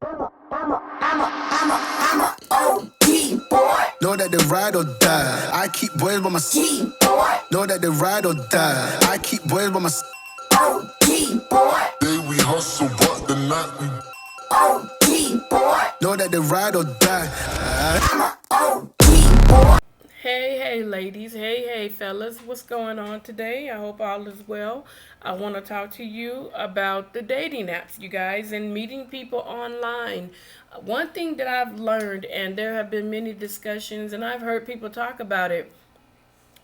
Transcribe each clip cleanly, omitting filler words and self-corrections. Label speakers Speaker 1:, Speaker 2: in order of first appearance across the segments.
Speaker 1: I'm a OG boy. Know that they ride or die. I keep boys by my side. Know that they ride or die. I keep boys by my side. OG boy. Day we hustle, but the night we OG boy. Know that they ride or die. I'm a OG boy.
Speaker 2: Hey, ladies. Hey, fellas. What's going on today? I hope all is well. I want to talk to you about the dating apps, you guys, and meeting people online. One thing that I've learned, and there have been many discussions, and I've heard people talk about it,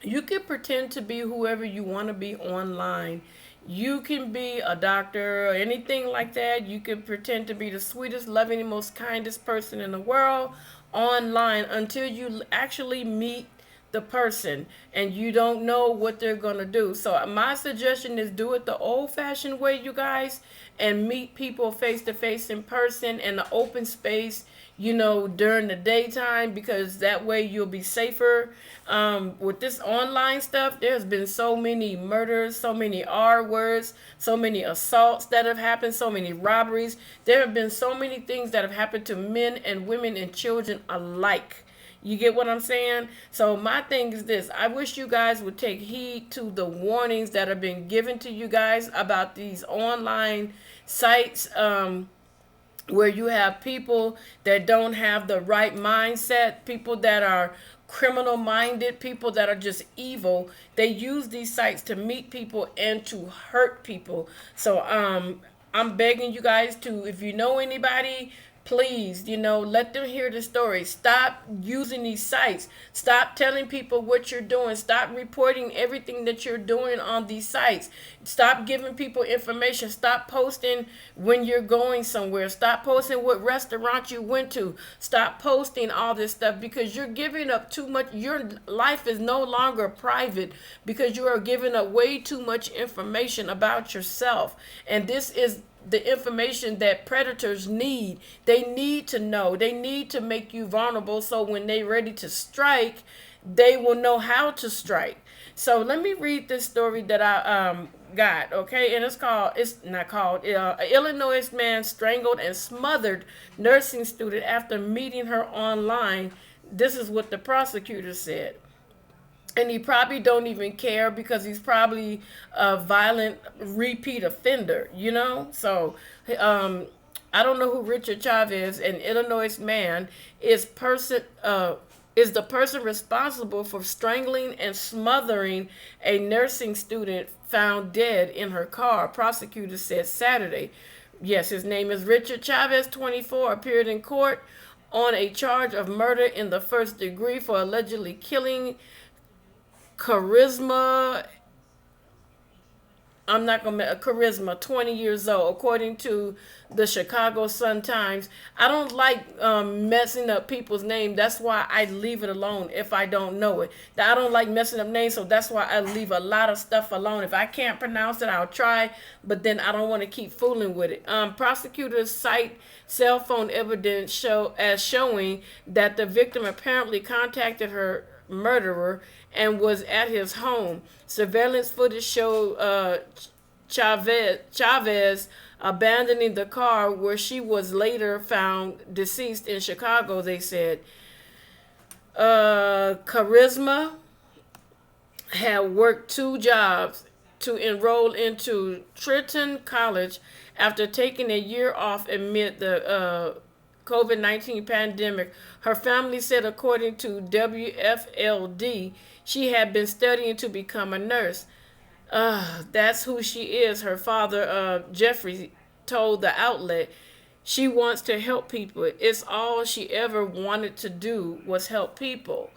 Speaker 2: you can pretend to be whoever you want to be online. You can be a doctor or anything like that. You can pretend to be the sweetest, loving, and most kindest person in the world online until you actually meet the person and you don't know what they're going to do. So my suggestion is do it the old-fashioned way, you guys, and meet people face to face in person in the open space, during the daytime, because that way you'll be safer. With this online stuff, there's been so many murders, so many R words, so many assaults that have happened, so many robberies. There have been so many things that have happened to men and women and children alike. You get what I'm saying? So my thing is this. I wish you guys would take heed to the warnings that have been given to you guys about these online sites, where you have people that don't have the right mindset, people that are criminal minded, people that are just evil. They use these sites to meet people and to hurt people. So I'm begging you guys to, if you know anybody, please, let them hear the story. Stop using these sites. Stop telling people what you're doing. Stop reporting everything that you're doing on these sites. Stop giving people information. Stop posting when you're going somewhere. Stop posting what restaurant you went to. Stop posting all this stuff, because you're giving up too much. Your life is no longer private because you are giving up way too much information about yourself. And this is the information that predators need. They need to know. They need to make you vulnerable, so when they're ready to strike, they will know how to strike. So let me read this story that I got, okay? And it's not called, Illinois man strangled and smothered nursing student after meeting her online. This is what the prosecutor said. And he probably don't even care because he's probably a violent repeat offender. So I don't know who Richard Chavez, an Illinois man, is the person responsible for strangling and smothering a nursing student found dead in her car, prosecutors said Saturday. Yes, his name is Richard Chavez, 24, appeared in court on a charge of murder in the first degree for allegedly killing Charisma. Charisma, 20 years old, according to the Chicago Sun-Times. I don't like messing up people's name. That's why I leave it alone if I don't know it. I don't like messing up names, so that's why I leave a lot of stuff alone. If I can't pronounce it, I'll try, but then I don't want to keep fooling with it. Prosecutors cite cell phone evidence showing that the victim apparently contacted her murderer and was at his home. Surveillance footage showed Chavez abandoning the car where she was later found deceased in Chicago, they said. Charisma had worked two jobs to enroll into Triton College after taking a year off amid the COVID-19 pandemic. Her family said, according to WFLD, she had been studying to become a nurse. That's who she is. Her father, Jeffrey, told the outlet she wants to help people. It's all she ever wanted to do was help people.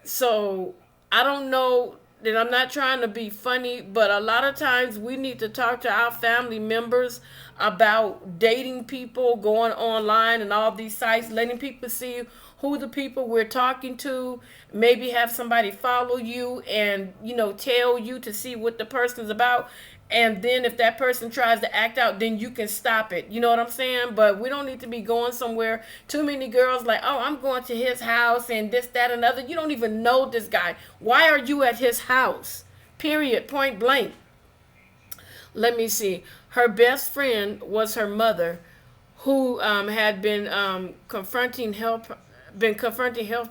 Speaker 2: So I don't know, that I'm not trying to be funny, but a lot of times we need to talk to our family members about dating people, going online and all these sites, letting people see who the people we're talking to. Maybe have somebody follow you and tell you to see what the person's about. And then if that person tries to act out, then you can stop it. You know what I'm saying? But we don't need to be going somewhere. Too many girls like, oh, I'm going to his house and this, that, and other. You don't even know this guy. Why are you at his house? Period. Point blank. Let me see. Her best friend was her mother, who had been confronting health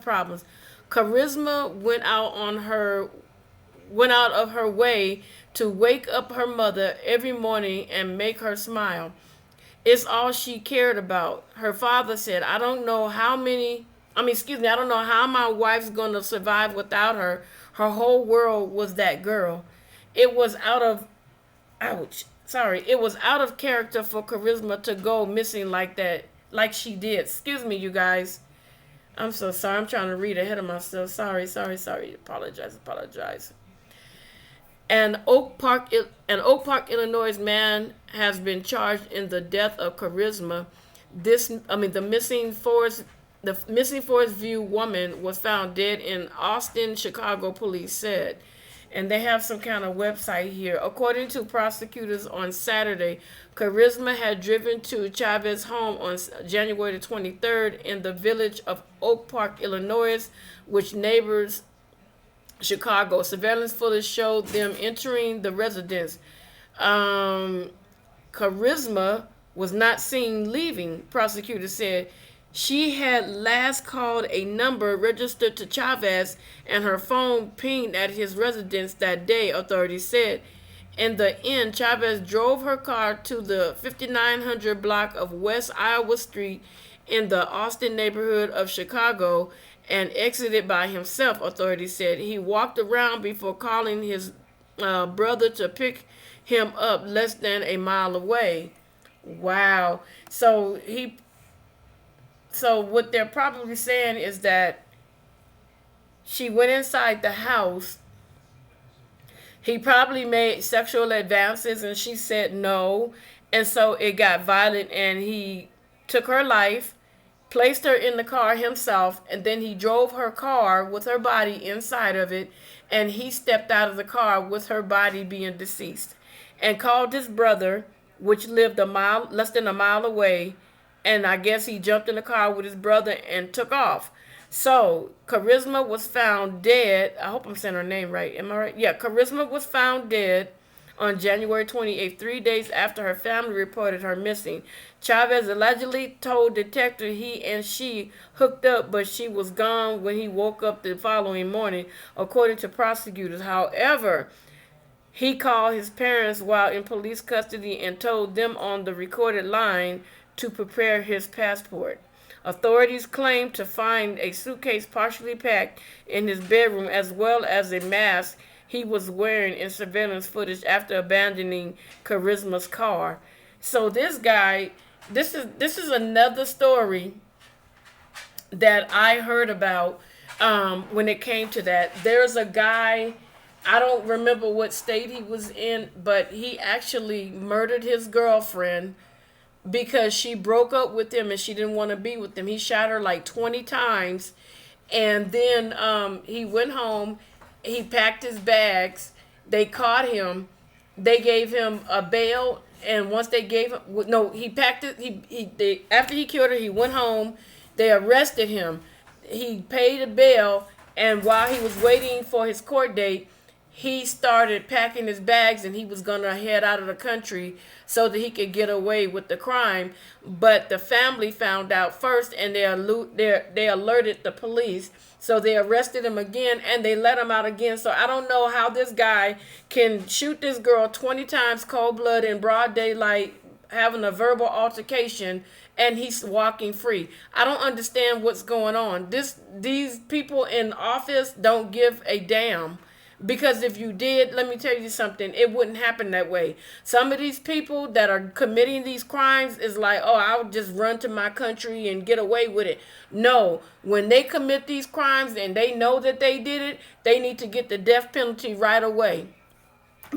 Speaker 2: problems. Charisma went out of her way to wake up her mother every morning and make her smile. It's all she cared about. Her father said, I don't know how my wife's going to survive without her. Her whole world was that girl. It was out of, ouch, sorry, it was out of character for Charisma to go missing like that, like she did. Excuse me, you guys. I'm so sorry. I'm trying to read ahead of myself. Sorry. Apologize. An Oak Park, Illinois man has been charged in the death of Charisma. The missing Forest View woman was found dead in Austin, Chicago, police said. And they have some kind of website here. According to prosecutors on Saturday, Charisma had driven to Chavez's home on January the 23rd in the village of Oak Park, Illinois, which neighbors Chicago. Surveillance footage showed them entering the residence. Charisma was not seen leaving, prosecutors said. She had last called a number registered to Chavez and her phone pinged at his residence that day, authorities said. In the end, Chavez drove her car to the 5900 block of West Iowa Street in the Austin neighborhood of Chicago and exited by himself, authorities said. He walked around before calling his brother to pick him up less than a mile away. Wow. So what they're probably saying is that she went inside the house. He probably made sexual advances and she said no. And so it got violent and he took her life, placed her in the car himself, and then he drove her car with her body inside of it, and he stepped out of the car with her body being deceased, and called his brother, which lived less than a mile away, and I guess he jumped in the car with his brother and took off. So Charisma was found dead. I hope I'm saying her name right. Am I right? Yeah, Charisma was found dead on January 28th, 3 days after her family reported her missing. Chavez allegedly told detectives he and she hooked up, but she was gone when he woke up the following morning, according to prosecutors. However, he called his parents while in police custody and told them on the recorded line to prepare his passport. Authorities claim to find a suitcase partially packed in his bedroom as well as a mask he was wearing in surveillance footage after abandoning Charisma's car. So this guy, this is another story that I heard about when it came to that. There's a guy, I don't remember what state he was in, but he actually murdered his girlfriend because she broke up with him and she didn't want to be with him. He shot her like 20 times, and then he went home. He packed his bags. They caught him. They gave him a bail, and once they gave him he packed it. After he killed her, he went home. They arrested him. He paid a bail, and while he was waiting for his court date, he started packing his bags and he was going to head out of the country so that he could get away with the crime. But the family found out first and they alerted the police. So they arrested him again and they let him out again. So I don't know how this guy can shoot this girl 20 times cold blood in broad daylight, having a verbal altercation, and he's walking free. I don't understand what's going on. These people in office don't give a damn. Because if you did, let me tell you something, it wouldn't happen that way. Some of these people that are committing these crimes is like, oh, I'll just run to my country and get away with it. No, when they commit these crimes and they know that they did it, they need to get the death penalty right away.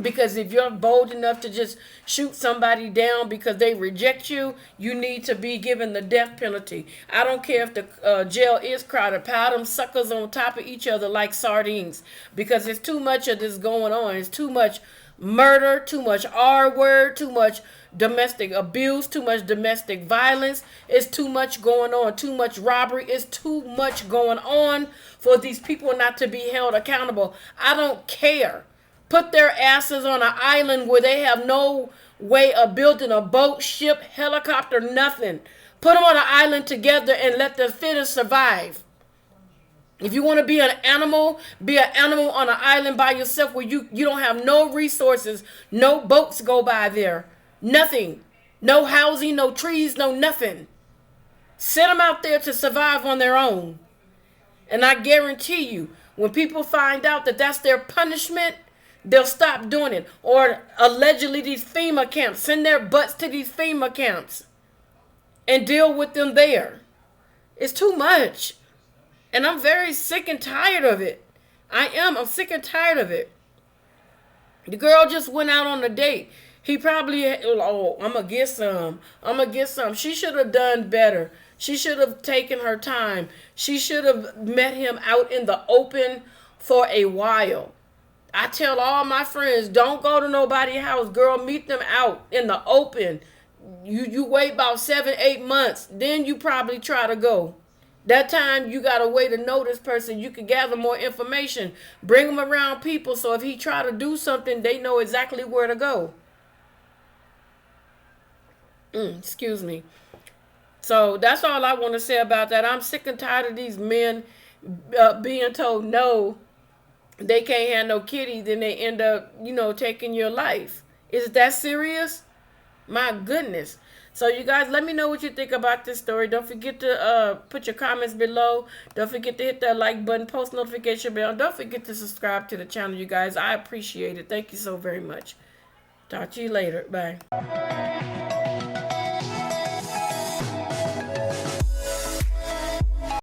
Speaker 2: Because if you're bold enough to just shoot somebody down because they reject you, you need to be given the death penalty. I don't care if the jail is crowded. Pile them suckers on top of each other like sardines. Because there's too much of this going on. It's too much murder, too much R-word, too much domestic abuse, too much domestic violence. It's too much going on. Too much robbery. It's too much going on for these people not to be held accountable. I don't care. Put their asses on an island where they have no way of building a boat, ship, helicopter, nothing. Put them on an island together and let the fittest survive. If you want to be an animal on an island by yourself where you don't have no resources, no boats go by there, nothing, no housing, no trees, no nothing. Set them out there to survive on their own. And I guarantee you, when people find out that that's their punishment, they'll stop doing it. Or allegedly these FEMA camps, send their butts to these FEMA camps and deal with them there. It's too much. And I'm very sick and tired of it. I'm sick and tired of it. The girl just went out on a date. He probably, oh, I'm going to get some. I'm going to get some. She should have done better. She should have taken her time. She should have met him out in the open for a while. I tell all my friends, don't go to nobody's house. Girl, meet them out in the open. You wait about 7-8 months. Then you probably try to go. That time you got a way to know this person. You can gather more information. Bring them around people so if he try to do something, they know exactly where to go. Excuse me. So that's all I want to say about that. I'm sick and tired of these men being told no, they can't have no kitty. Then they end up, taking your life. Is it that serious? My goodness. So you guys, let me know what you think about this story. Don't forget to put your comments below. Don't forget to hit that like button, post notification bell. Don't forget to subscribe to the channel, you guys. I appreciate it. Thank you so very much. Talk to you later. Bye.